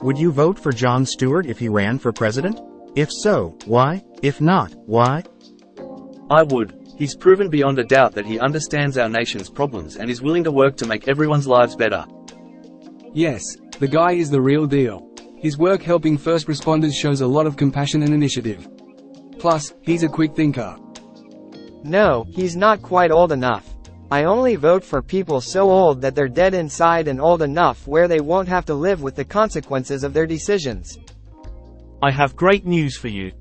Would you vote for Jon Stewart if he ran for president? If so, why? If not, why? I would. He's proven beyond a doubt that he understands our nation's problems and is willing to work to make everyone's lives better. Yes, the guy is the real deal. His work helping first responders shows a lot of compassion and initiative. Plus, he's a quick thinker. No, he's not quite old enough. I only vote for people so old that they're dead inside and old enough where they won't have to live with the consequences of their decisions. I have great news for you.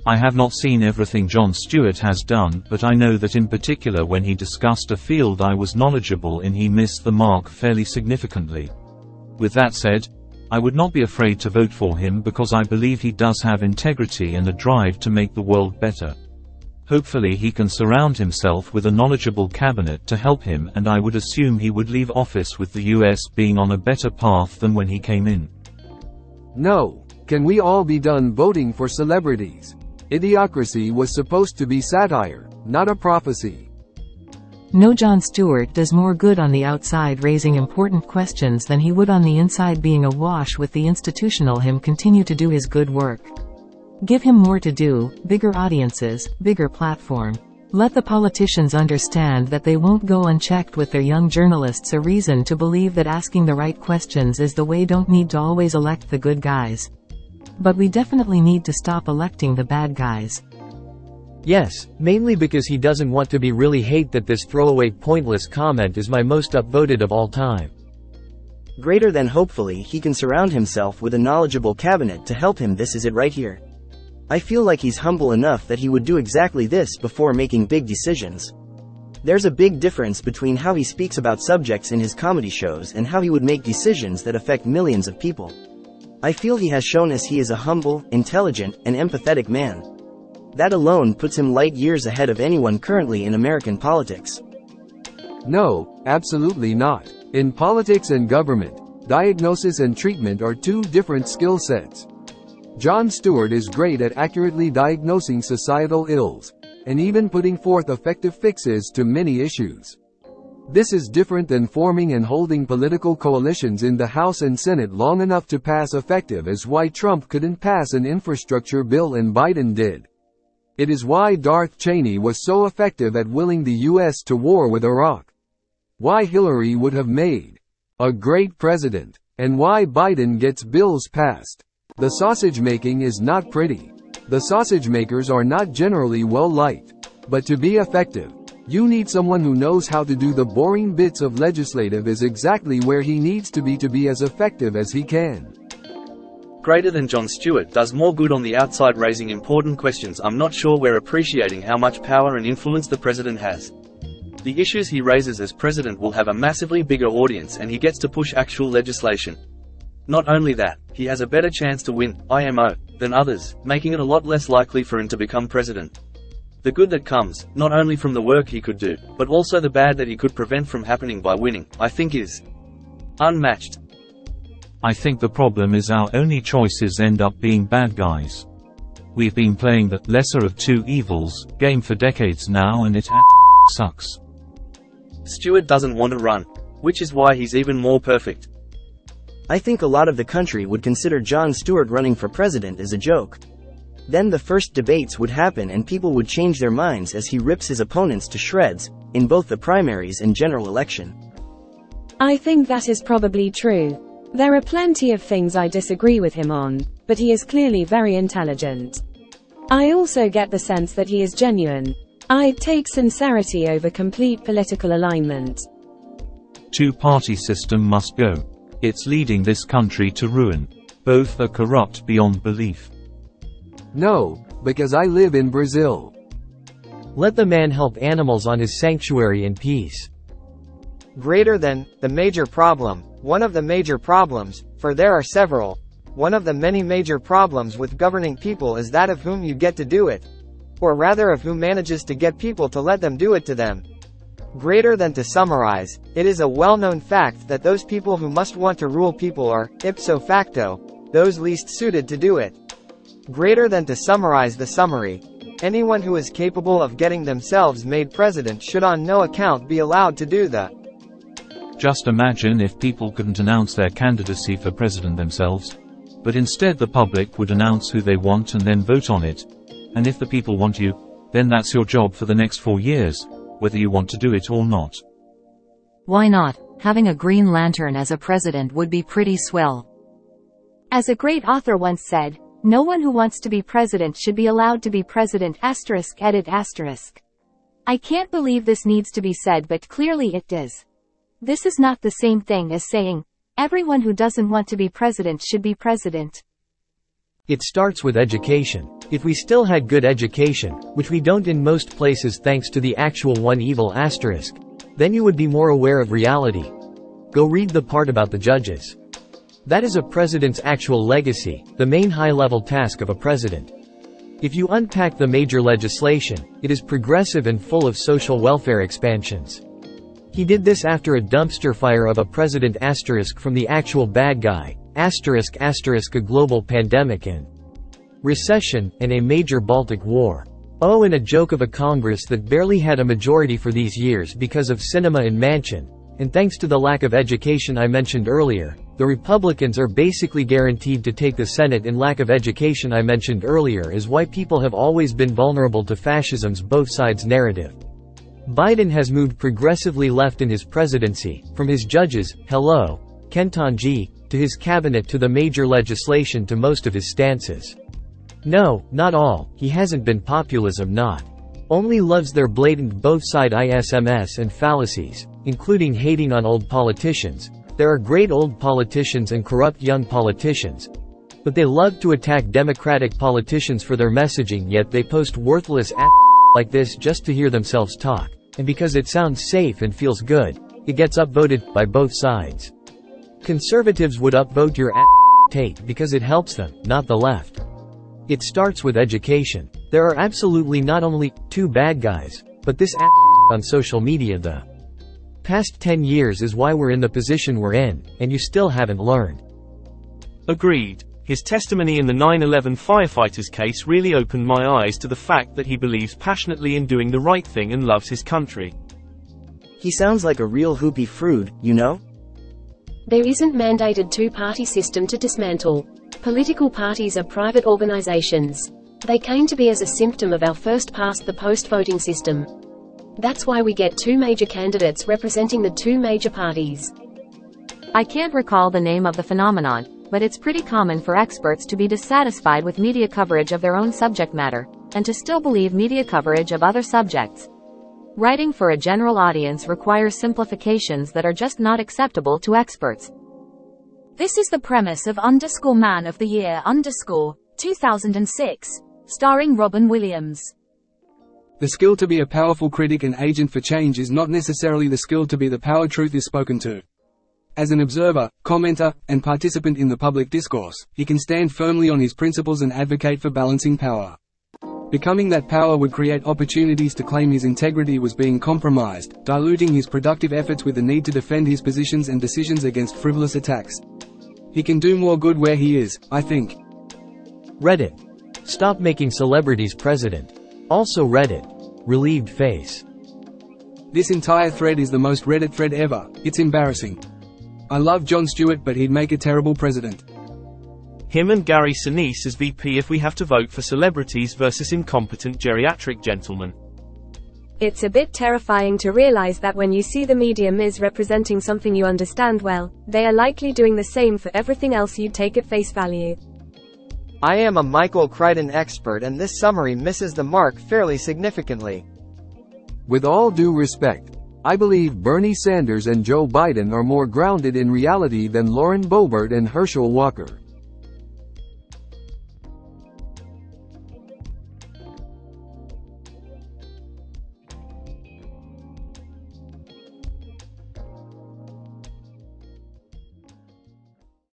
I have not seen everything Jon Stewart has done, but I know that in particular when he discussed a field I was knowledgeable in, he missed the mark fairly significantly. With that said, I would not be afraid to vote for him because I believe he does have integrity and a drive to make the world better. Hopefully he can surround himself with a knowledgeable cabinet to help him, and I would assume he would leave office with the US being on a better path than when he came in. No. Can we all be done voting for celebrities? Idiocracy was supposed to be satire, not a prophecy. No, Jon Stewart does more good on the outside raising important questions than he would on the inside being awash with the institutional him. Continue to do his good work. Give him more to do, bigger audiences, bigger platform. Let the politicians understand that they won't go unchecked with their young journalists a reason to believe that asking the right questions is the way. Don't need to always elect the good guys. But we definitely need to stop electing the bad guys. Yes, mainly because he doesn't want to be really hate that this throwaway pointless comment is my most upvoted of all time. Greater than hopefully he can surround himself with a knowledgeable cabinet to help him. This is it right here. I feel like he's humble enough that he would do exactly this before making big decisions. There's a big difference between how he speaks about subjects in his comedy shows and how he would make decisions that affect millions of people. I feel he has shown us he is a humble, intelligent, and empathetic man. That alone puts him light years ahead of anyone currently in American politics. No, absolutely not. In politics and government, diagnosis and treatment are two different skill sets. Jon Stewart is great at accurately diagnosing societal ills, and even putting forth effective fixes to many issues. This is different than forming and holding political coalitions in the House and Senate long enough to pass effective, as why Trump couldn't pass an infrastructure bill and Biden did. It is why Darth Cheney was so effective at willing the US to war with Iraq. Why Hillary would have made a great president, and why Biden gets bills passed. The sausage making is not pretty. The sausage makers are not generally well liked. But to be effective, you need someone who knows how to do the boring bits of legislative is exactly where he needs to be as effective as he can. Greater than Jon Stewart does more good on the outside raising important questions. I'm not sure we're appreciating how much power and influence the president has. The issues he raises as president will have a massively bigger audience, and he gets to push actual legislation. Not only that, he has a better chance to win, IMO, than others, making it a lot less likely for him to become president. The good that comes, not only from the work he could do, but also the bad that he could prevent from happening by winning, I think is unmatched. I think the problem is our only choices end up being bad guys. We've been playing the lesser of two evils game for decades now, and it sucks. Stewart doesn't want to run, which is why he's even more perfect. I think a lot of the country would consider Jon Stewart running for president as a joke. Then the first debates would happen and people would change their minds as he rips his opponents to shreds, in both the primaries and general election. I think that is probably true. There are plenty of things I disagree with him on, but he is clearly very intelligent. I also get the sense that he is genuine. I'd take sincerity over complete political alignment. Two-party system must go. It's leading this country to ruin. Both are corrupt beyond belief. No, because I live in Brazil. Let the man help animals on his sanctuary in peace. Greater than the major problem. One of the major problems, for there are several, one of the many major problems with governing people is that of whom you get to do it. Or rather of who manages to get people to let them do it to them. Greater than to summarize, it is a well-known fact that those people who must want to rule people are, ipso facto, those least suited to do it. Greater than to summarize the summary, anyone who is capable of getting themselves made president should on no account be allowed to do the Just imagine if people couldn't announce their candidacy for president themselves. But instead the public would announce who they want and then vote on it. And if the people want you, then that's your job for the next 4 years, whether you want to do it or not. Why not? Having a Green Lantern as a president would be pretty swell. As a great author once said, no one who wants to be president should be allowed to be president *edit*. I can't believe this needs to be said, but clearly it does. This is not the same thing as saying, everyone who doesn't want to be president should be president. It starts with education. If we still had good education, which we don't in most places thanks to the actual one evil asterisk, then you would be more aware of reality. Go read the part about the judges. That is a president's actual legacy, the main high-level task of a president. If you unpack the major legislation, it is progressive and full of social welfare expansions. He did this after a dumpster fire of a president asterisk from the actual bad guy, asterisk a global pandemic and recession, and a major Baltic War. Oh, and a joke of a Congress that barely had a majority for these years because of cinema and Manchin. And thanks to the lack of education I mentioned earlier, the Republicans are basically guaranteed to take the Senate, and lack of education I mentioned earlier is why people have always been vulnerable to fascism's both sides narrative. Biden has moved progressively left in his presidency, from his judges, hello, Ketanji, to his cabinet to the major legislation to most of his stances. No, not all, he hasn't been populism, not only loves their blatant both-side isms and fallacies, including hating on old politicians. There are great old politicians and corrupt young politicians, but they love to attack Democratic politicians for their messaging, yet they post worthless like this just to hear themselves talk. And because it sounds safe and feels good, it gets upvoted by both sides. Conservatives would upvote your tape because it helps them, not the left. It starts with education. There are absolutely not only two bad guys, but this on social media. The past 10 years is why we're in the position we're in, and you still haven't learned. Agreed. His testimony in the 9/11 firefighters case really opened my eyes to the fact that he believes passionately in doing the right thing and loves his country. He sounds like a real hoopy frood, you know? There isn't mandated two-party system to dismantle. Political parties are private organizations. They came to be as a symptom of our first-past-the-post voting system. That's why we get two major candidates representing the two major parties. I can't recall the name of the phenomenon, but it's pretty common for experts to be dissatisfied with media coverage of their own subject matter, and to still believe media coverage of other subjects. Writing for a general audience requires simplifications that are just not acceptable to experts. This is the premise of _Man of the Year _2006, starring Robin Williams. The skill to be a powerful critic and agent for change is not necessarily the skill to be the power truth is spoken to. As an observer, commenter, and participant in the public discourse, he can stand firmly on his principles and advocate for balancing power. Becoming that power would create opportunities to claim his integrity was being compromised, diluting his productive efforts with the need to defend his positions and decisions against frivolous attacks. He can do more good where he is, I think. Reddit. Stop making celebrities president. Also Reddit. Relieved face. This entire thread is the most Reddit thread ever. It's embarrassing. I love Jon Stewart, but he'd make a terrible president. Him and Gary Sinise as VP if we have to vote for celebrities versus incompetent geriatric gentlemen. It's a bit terrifying to realize that when you see the media misrepresenting something you understand well, they are likely doing the same for everything else you take at face value. I am a Michael Crichton expert, and this summary misses the mark fairly significantly. With all due respect, I believe Bernie Sanders and Joe Biden are more grounded in reality than Lauren Boebert and Herschel Walker.